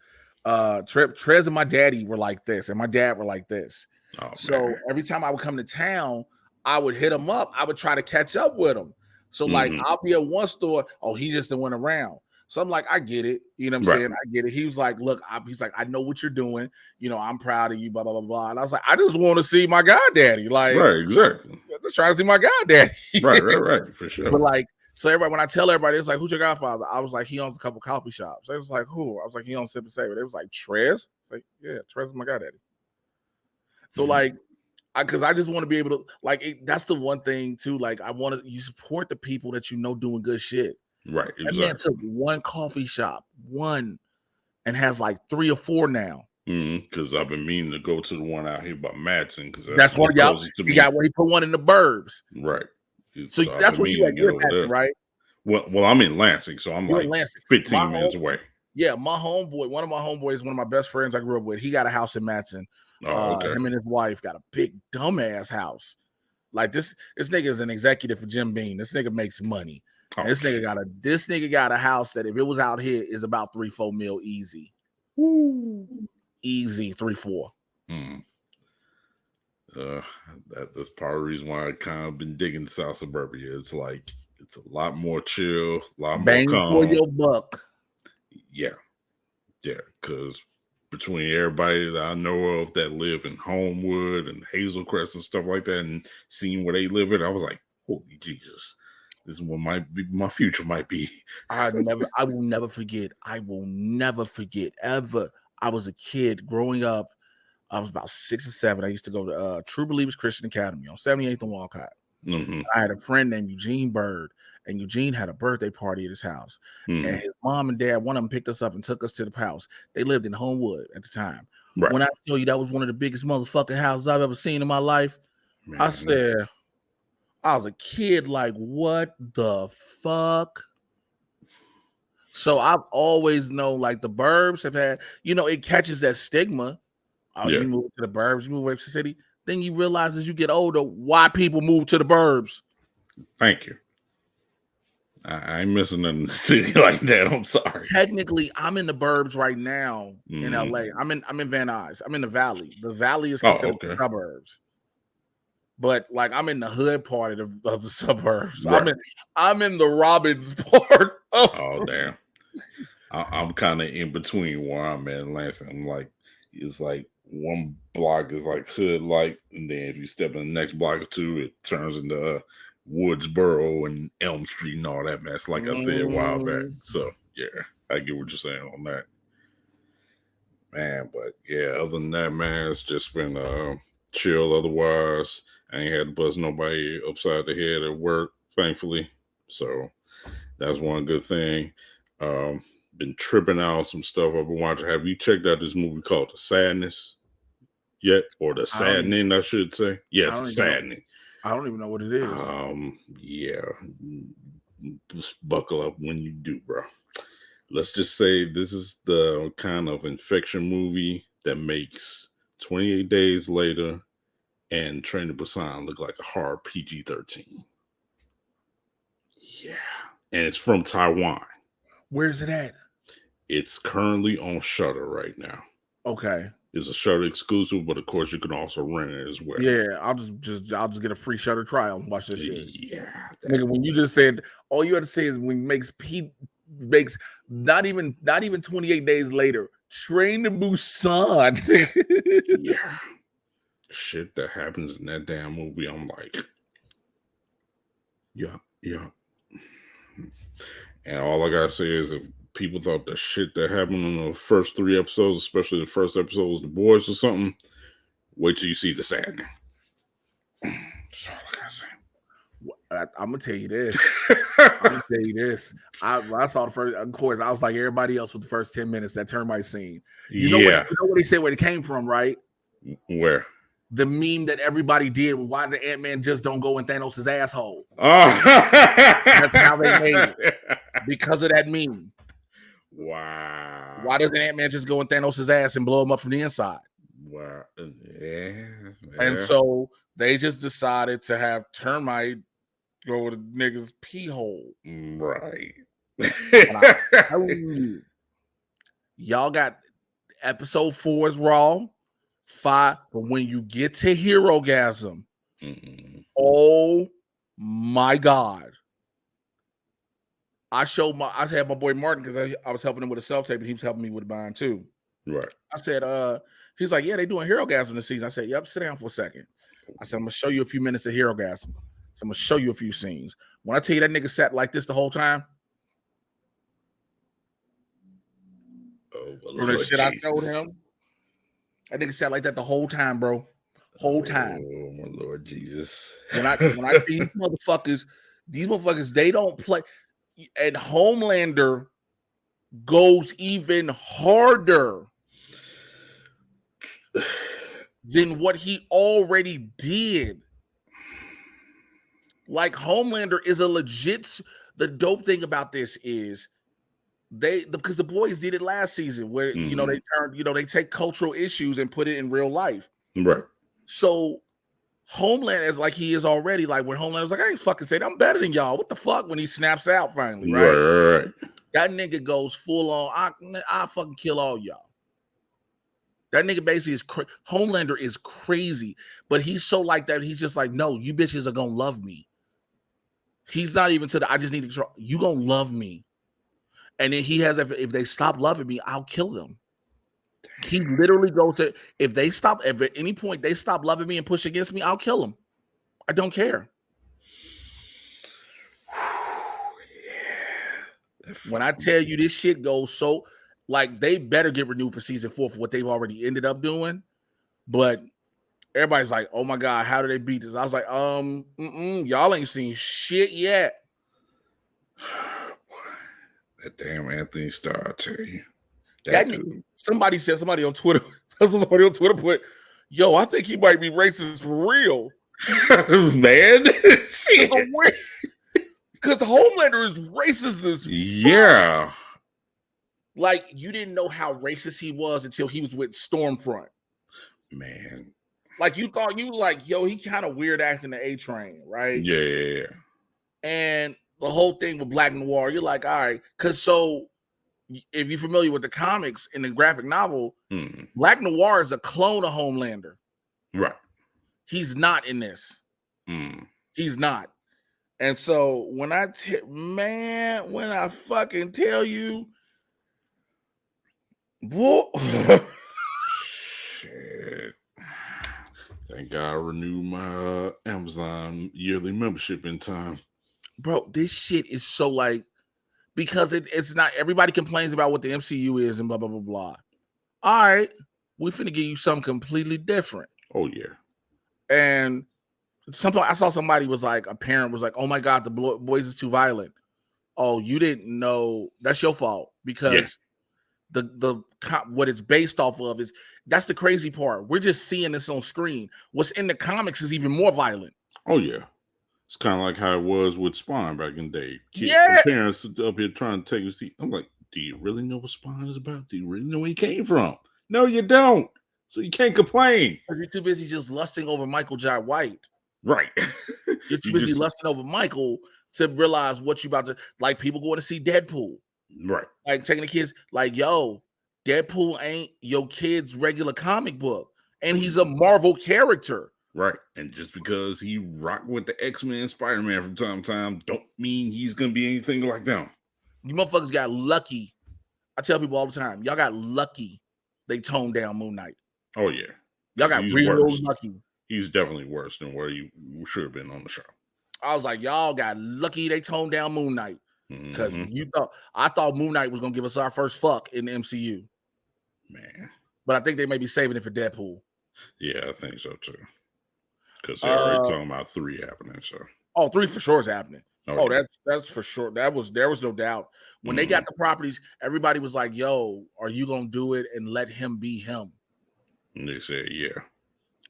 Trez and my daddy were like this, and my dad were like this. Oh, so man. every time I would come to town, I would hit him up. I would try to catch up with him. So like I'll be at one store. Oh, he just went around. So I'm like, I get it. You know what I'm saying? I get it. He was like, look, he's like, I know what you're doing. You know, I'm proud of you, blah, blah, blah, blah. And I was like, I just want to see my goddaddy. Like, right, exactly. Just trying to see my goddaddy. right, for sure. But like, so everybody, when I tell everybody, it's like, who's your godfather? I was like, he owns a couple coffee shops. They was like, who? I was like, he owns Sip and Savor. They was like, Trez? It's like, yeah, Trez is my goddaddy. So like, because I just want to be able to, like, that's the one thing too. Like, you support the people that you know doing good shit. Right. Exactly. That man took one coffee shop, and has like 3 or 4 now. Because I've been meaning to go to the one out here by Madison. Because that's one y'all. He got where he put one in the burbs. Right. So that's what you at, right? Well, I'm in Lansing, so I'm like 15 minutes away. Yeah, my homeboy, one of my homeboys, one of my best friends I grew up with, he got a house in Madison. Oh, okay. Him and his wife got a big dumbass house. Like this nigga is an executive for Jim Beam. This nigga makes money. Oh, this nigga got a house that if it was out here is about 3-4 mil easy. Ooh. Easy 3-4. That's part of the reason why I kind of been digging South Suburbia. It's like it's a lot more chill, a lot bang more calm. For your buck. Yeah, because between everybody that I know of that live in Homewood and Hazelcrest and stuff like that, and seeing where they live in, I was like, holy Jesus. This is what my future might be. I will never forget. I will never forget ever. I was a kid growing up. I was about 6 or 7. I used to go to True Believers Christian Academy on 78th and Walcott. I had a friend named Eugene Bird, and Eugene had a birthday party at his house. And his mom and dad, one of them picked us up and took us to the house. They lived in Homewood at the time. Right. When I tell you that was one of the biggest motherfucking houses I've ever seen in my life, man. I said, I was a kid, like, what the fuck? So I've always known, like, the burbs have had, you know, it catches that stigma. You move to the burbs, you move away to the city. Then you realize as you get older, why people move to the burbs. Thank you. I ain't missing in the city like that. I'm sorry. Technically, I'm in the burbs right now in LA. I'm in Van Nuys. I'm in the Valley. The Valley is considered the suburbs. But like I'm in the hood part of the suburbs. Right. I'm in the Robbins part. Oh damn! I'm kind of in between where I'm at in Lansing. I'm like, it's like one block is like hood like, and then if you step in the next block or two, it turns into Woodsboro and Elm Street and all that mess. Like I said a while back. So yeah. I get what you're saying on that, man. But yeah, other than that, man, it's just been chill. Otherwise, I ain't had to buzz nobody upside the head at work, thankfully. So that's one good thing. Been tripping out on some stuff I've been watching. Have you checked out this movie called The Sadness yet, or The I don't even, Saddening? I should say. I Yes, don't The even know. Saddening. I don't even know what it is. Yeah. Just buckle up when you do, bro. Let's just say this is the kind of infection movie that makes 28 Days Later and Train to Busan look like a hard PG-13. Yeah. And it's from Taiwan. Where's it at? It's currently on Shudder right now. Okay. It's a Shudder exclusive, but of course you can also rent it as well. Yeah, I'll just get a free Shudder trial and watch this shit. Yeah. Nigga, when you just said all you had to say is when makes not even 28 days later, Train to Busan. Yeah. Shit that happens in that damn movie, I'm like, yeah. And all I gotta say is if people thought the shit that happened in the first 3 episodes, especially the first episode was The Boys or something, wait till you see The Saddening. That's all I gotta say. I'm gonna tell you this. I saw the first, of course, I was like everybody else with the first 10 minutes, that termite scene. You know what they said where it came from, right? Where? The meme that everybody did. Why the Ant-Man just don't go in Thanos' asshole? That's how they made it. Because of that meme. Wow. Why doesn't Ant-Man just go in Thanos' ass and blow him up from the inside? Wow. Yeah. And so they just decided to have termite go with a nigga's pee hole. Right. Y'all got episode 4 is Raw. 5, but when you get to Hero-gasm, oh my God. I had my boy Martin because I was helping him with a self-tape and he was helping me with mine too. Right. I said, he's like, yeah, they doing Hero-gasm this season. I said, yep, sit down for a second. I said, I'm gonna show you a few minutes of Hero-gasm. So I'm gonna show you a few scenes. When I tell you that nigga sat like this the whole time, oh, the shit I showed him, that nigga sat like that the whole time, bro. Whole time. Oh my Lord Jesus. When I these motherfuckers, they don't play. And Homelander goes even harder than what he already did. Like Homelander is a legit. The dope thing about this is because the boys did it last season where they take cultural issues and put it in real life. Right. So Homeland is like he is already, like when Homeland was like, I ain't fucking saying I'm better than y'all. What the fuck? When he snaps out finally, right? Right. That nigga goes full on, I fucking kill all y'all. That nigga basically is Homelander is crazy, but he's so like that. He's just like, no, you bitches are gonna love me. He's not even to the I just need to try. You gonna love me. And then he has, if they stop loving me, I'll kill them. He literally goes to, if at any point they stop loving me and push against me, I'll kill them. I don't care. When I tell you this shit goes so, like, they better get renewed for season 4 for what they've already ended up doing. But everybody's like, oh my God, how do they beat this? I was like, y'all ain't seen shit yet. That damn Anthony Starr, I tell you. Somebody on Twitter put, yo, I think he might be racist for real. Man. Because Homelander is racist as fuck. Yeah. Like, you didn't know how racist he was until he was with Stormfront. Man. Like, you thought, you like, yo, he kind of weird acting the A-Train, right? Yeah. And the whole thing with Black Noir, you're like, all right. Because so, if you're familiar with the comics in the graphic novel, Black Noir is a clone of Homelander. Right. He's not in this. He's not. And so when I fucking tell you, shit. Thank God I renewed my Amazon yearly membership in time. Bro, this shit is so like, because it's not. Everybody complains about what the MCU is and blah blah blah blah. All right, we finna give you something completely different. Oh yeah. And I saw somebody was like, a parent was like, "Oh my god, the boys is too violent." Oh, you didn't know? That's your fault because the what it's based off of is that's the crazy part. We're just seeing this on screen. What's in the comics is even more violent. Oh yeah. It's kind of like how it was with Spawn back in the day. Yeah. Parents up here trying to take a seat. I'm like, do you really know what Spawn is about? Do you really know where he came from? No, you don't. So you can't complain. You're too busy just lusting over Michael Jai White. Right. You're too busy lusting over Michael to realize what you about to, like, people going to see Deadpool. Right. Like taking the kids, like, yo, Deadpool ain't your kid's regular comic book. And he's a Marvel character. Right. And just because he rocked with the X-Men and Spider-Man from time to time, don't mean he's gonna be anything like them. You motherfuckers got lucky. I tell people all the time, y'all got lucky they toned down Moon Knight. Oh yeah. Y'all got real lucky. He's definitely worse than where he should have been on the show. I was like, y'all got lucky they toned down Moon Knight. Because I thought Moon Knight was gonna give us our first fuck in the MCU. Man. But I think they may be saving it for Deadpool. Yeah, I think so too. Because they're already talking about 3 happening. So 3 for sure is happening. yeah. That's for sure. There was no doubt. When they got the properties, everybody was like, yo, are you gonna do it and let him be him? And they said, yeah.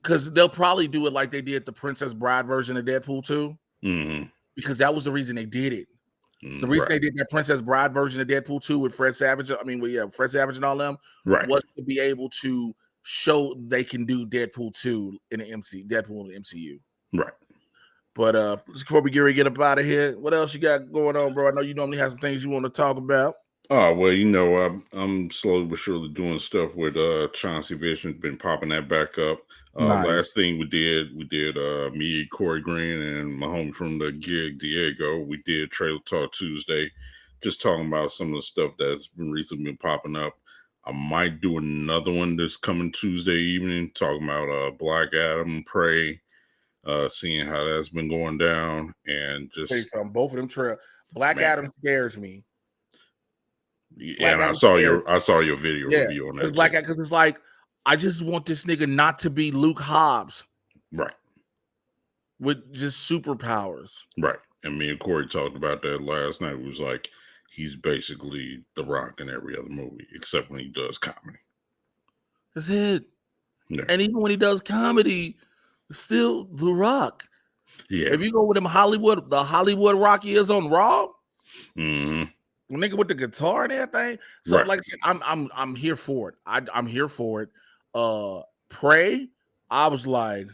Because they'll probably do it like they did the Princess Bride version of Deadpool 2. Because that was the reason they did it. The reason they did that Princess Bride version of Deadpool 2 with Fred Savage, Fred Savage and all them, was to be able to show they can do Deadpool 2 in the Deadpool in the MCU. Right. But before we get up out of here, what else you got going on, bro? I know you normally have some things you want to talk about. Oh, well, I'm slowly but surely doing stuff with Chauncey Vision, been popping that back up. Nice. Last thing we did me, Corey Green, and my homie from the gig, Diego, we did Trailer Talk Tuesday, just talking about some of the stuff that's recently been popping up. I might do another one this coming Tuesday evening, talking about Black Adam, Prey, seeing how that's been going down, and just both of them Black Adam scares me. Yeah, and I saw your video review on that. Black Adam, because it's like, I just want this nigga not to be Luke Hobbs, right? With just superpowers, right? And me and Corey talked about that last night. It was like, he's basically The Rock in every other movie except when he does comedy. That's it. Yeah. And even when he does comedy, it's still The Rock. Yeah. If you go with him, the Hollywood Rock he is on Raw. Nigga with the guitar and everything. So like I said, I'm here for it. I'm here for it. Prey, I was like,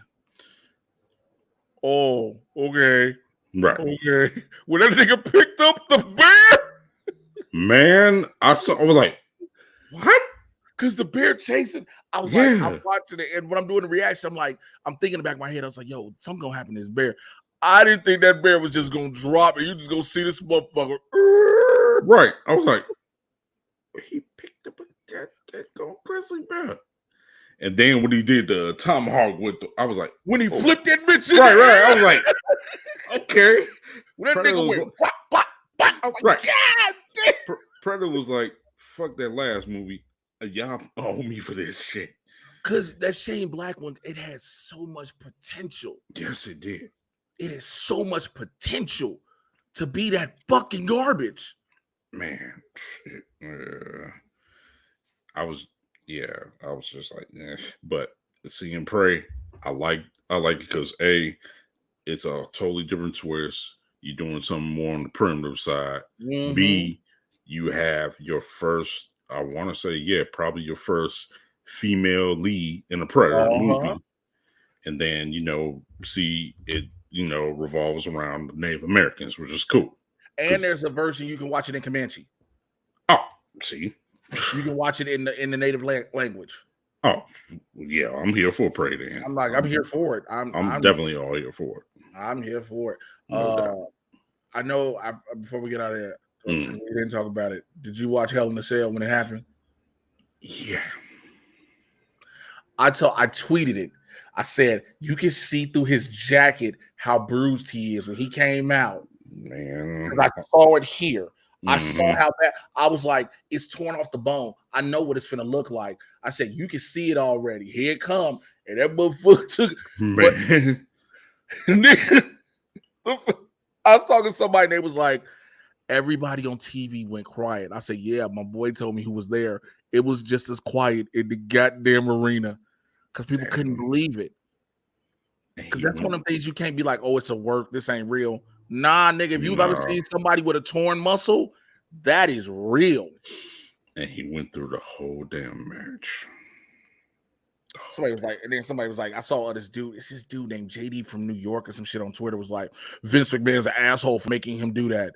oh, okay. Right. Okay. When that nigga picked up the bear. Man, I was like, what? Because the bear chasing. I was like, I'm watching it. And when I'm doing the reaction, I'm thinking in the back of my head, I was like, yo, something gonna happen to this bear. I didn't think that bear was just gonna drop and you just gonna see this motherfucker. Right. I was like, he picked up that grizzly bear. And then when he did the tomahawk I was like, when he flipped that bitch in right. I was like, okay. When that nigga went, I was like, God damn. Predator was like, fuck that last movie. Y'all owe me for this shit. Because that Shane Black one, it has so much potential. Yes, it did. It has so much potential to be that fucking garbage. Man, I was just like, but seeing Prey, I like it because A, it's a totally different twist. You're doing something more on the primitive side. B, you have your first, I want to say, probably your first female lead in a Predator movie. And then, see it, revolves around Native Americans, which is cool. And there's a version you can watch it in Comanche. Oh, see, you can watch it in the native language. Oh, yeah, I'm here for Prey. Then I'm here for it. I'm definitely all here for it. I'm here for it. No I know. Before we get out of here, we didn't talk about it. Did you watch Hell in a Cell when it happened? Yeah. I tweeted it. I said you can see through his jacket how bruised he is when he came out. Man, I saw it here. I saw how bad. I was like, it's torn off the bone. I know what it's finna look like. I said, you can see it already. Here it come. And that motherfucker took. Man. I was talking to somebody, and they was like, everybody on TV went quiet. I said, yeah, my boy told me who was there. It was just as quiet in the goddamn arena because people couldn't believe it. Because that's one of the things you can't be like, oh, it's a work. This ain't real. Nah, nigga, if you've ever seen somebody with a torn muscle, that is real. And he went through the whole damn match. Somebody was like, I saw this dude. It's this dude named JD from New York or some shit on Twitter was like, Vince McMahon's an asshole for making him do that.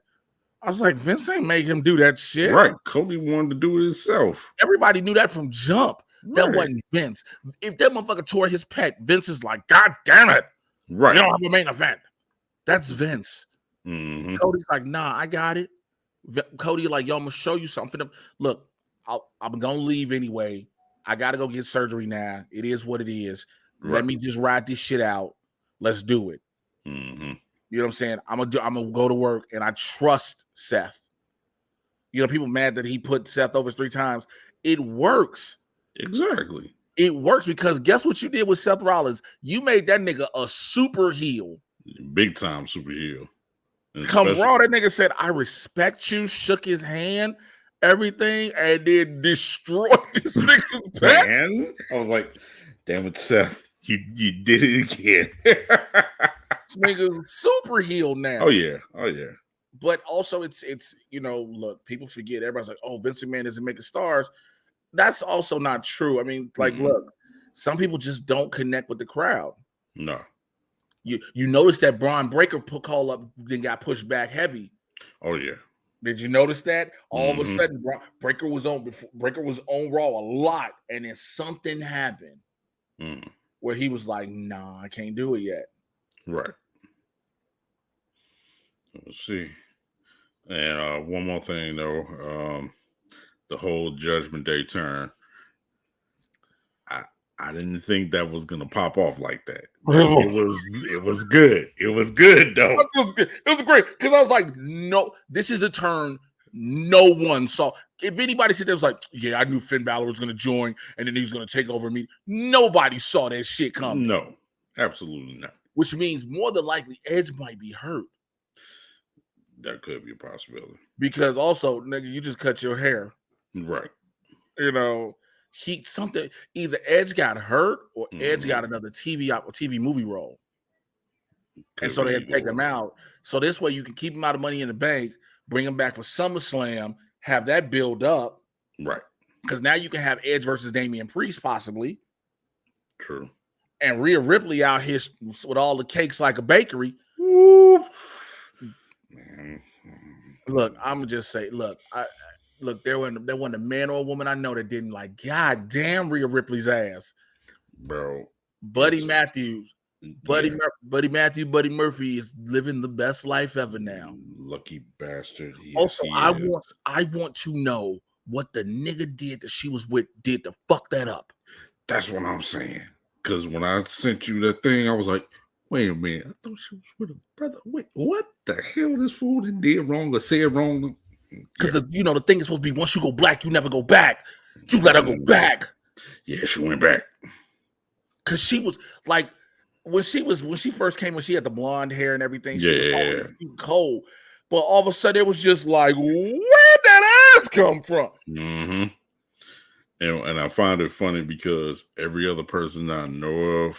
I was like, Vince ain't making him do that shit. Right. Cody wanted to do it himself. Everybody knew that from jump. That wasn't Vince. If that motherfucker tore his pec, Vince is like, God damn it. Right. You don't have a main event. That's Vince. Mm-hmm. Cody's like, nah, I got it. Cody like, yo, I'm going to show you something. Look, I'm going to leave anyway. I got to go get surgery now. It is what it is. Right. Let me just ride this shit out. Let's do it. Mm-hmm. You know what I'm saying? I'm gonna go to work, and I trust Seth. You know, people mad that he put Seth over 3 times. It works. Exactly. It works because guess what you did with Seth Rollins? You made that nigga a super heel. Big time super heel. Come Raw, that nigga said, I respect you, shook his hand, everything, and then destroyed this nigga's back. Man, I was like, damn it, Seth. You did it again. Nigga super heel now. Oh yeah. But also it's you know, look, people forget. Everybody's like, oh, Vince McMahon isn't making stars. That's also not true. I mean, like, look, some people just don't connect with the crowd. No. You notice that Braun Breaker call up then got pushed back heavy. Oh yeah. Did you notice that? All of a sudden, Breaker was on Raw a lot, and then something happened where he was like, nah, I can't do it yet. Right. Let's see. And one more thing though, the whole Judgment Day turn. I didn't think that was gonna pop off like that. It was good. It was good though. It was great because I was like, no, this is a turn no one saw. If anybody said there was like, yeah, I knew Finn Balor was gonna join and then he was gonna take over me. Nobody saw that shit coming. No, absolutely not. Which means more than likely Edge might be hurt. That could be a possibility. Because also, nigga, you just cut your hair. Right. You know, either Edge got hurt or Edge got another TV movie role. And so they had to take him out. So this way you can keep him out of Money in the Bank, bring him back for SummerSlam, have that build up. Right. Because now you can have Edge versus Damian Priest possibly. True. And Rhea Ripley out here with all the cakes like a bakery. Whoop. Man. Look, I'm gonna just say, there wasn't a man or a woman I know that didn't like, God damn Rhea Ripley's ass. Bro. Buddy Murphy is living the best life ever now. Lucky bastard. Yes, also, I want to know what the nigga did that she was with did to fuck that up. That's what I'm saying. Because when I sent you that thing, I was like, wait a minute. I thought she was with a brother. Wait, what the hell this fool did wrong or said wrong? Because, the thing is supposed to be once you go black, you never go back. You got to go back. Yeah, she went back. Because she was like, when she first came, when she had the blonde hair and everything, she was cold. But all of a sudden, it was just like, where'd that ass come from? Mm-hmm. And I find it funny because every other person I know of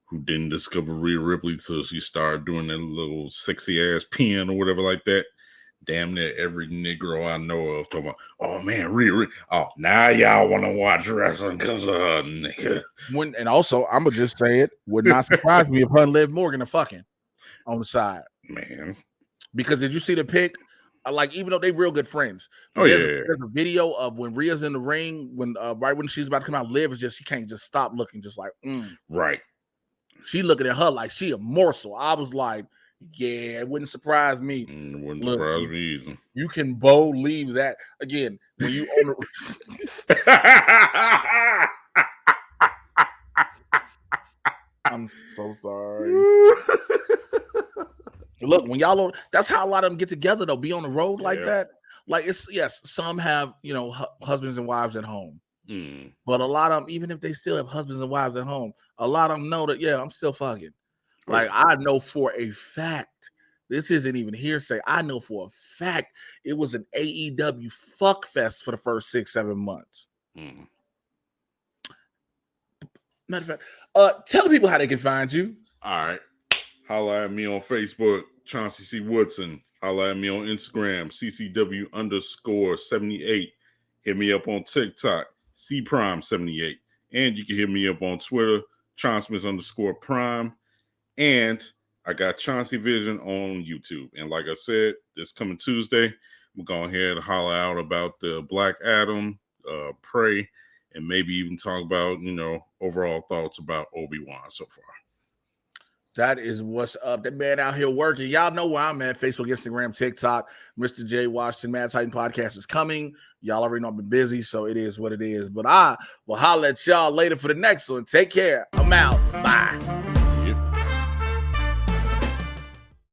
who didn't discover Rhea Ripley till she started doing that little sexy ass pen or whatever like that, damn near every Negro I know of talking about, oh man, Rhea. Oh, now y'all want to watch wrestling because of her, nigga. And also, I'm gonna just say it would not surprise me if her and Liv Morgan are fucking on the side, man. Because did you see the pic? Like, even though they real good friends, there's a video of when Rhea's in the ring when right when she's about to come out. Liv is just she can't just stop looking, just like right. She looking at her like she a morsel. I was like, yeah, it wouldn't surprise me. It wouldn't surprise me either. You can leave that again when you own I'm so sorry. Look, when y'all that's how a lot of them get together though, be on the road like that. Like, it's, yes, some have, you know, husbands and wives at home. Mm. But a lot of them, even if they still have husbands and wives at home, a lot of them know that, yeah, I'm still fucking. Oh, Like, yeah. I know for a fact, this isn't even hearsay. I know for a fact it was an AEW fuck fest for the first 6-7 months. Mm. Matter of fact, tell the people how they can find you. All right. Holla at me on Facebook, Chauncey C. Woodson. Holla at me on Instagram, CCW_78. Hit me up on TikTok, CPrime78. And you can hit me up on Twitter, Chauncey_Prime. And I got Chauncey Vision on YouTube. And like I said, this coming Tuesday, we're going ahead and holler out about the Black Adam, Prey, and maybe even talk about, you know, overall thoughts about Obi-Wan so far. That is what's up. That man out here working. Y'all know where I'm at. Facebook, Instagram, TikTok. Mr. J. Washington, Mad Titan Podcast is coming. Y'all already know I've been busy, so it is what it is. But I will holler at y'all later for the next one. Take care. I'm out. Bye.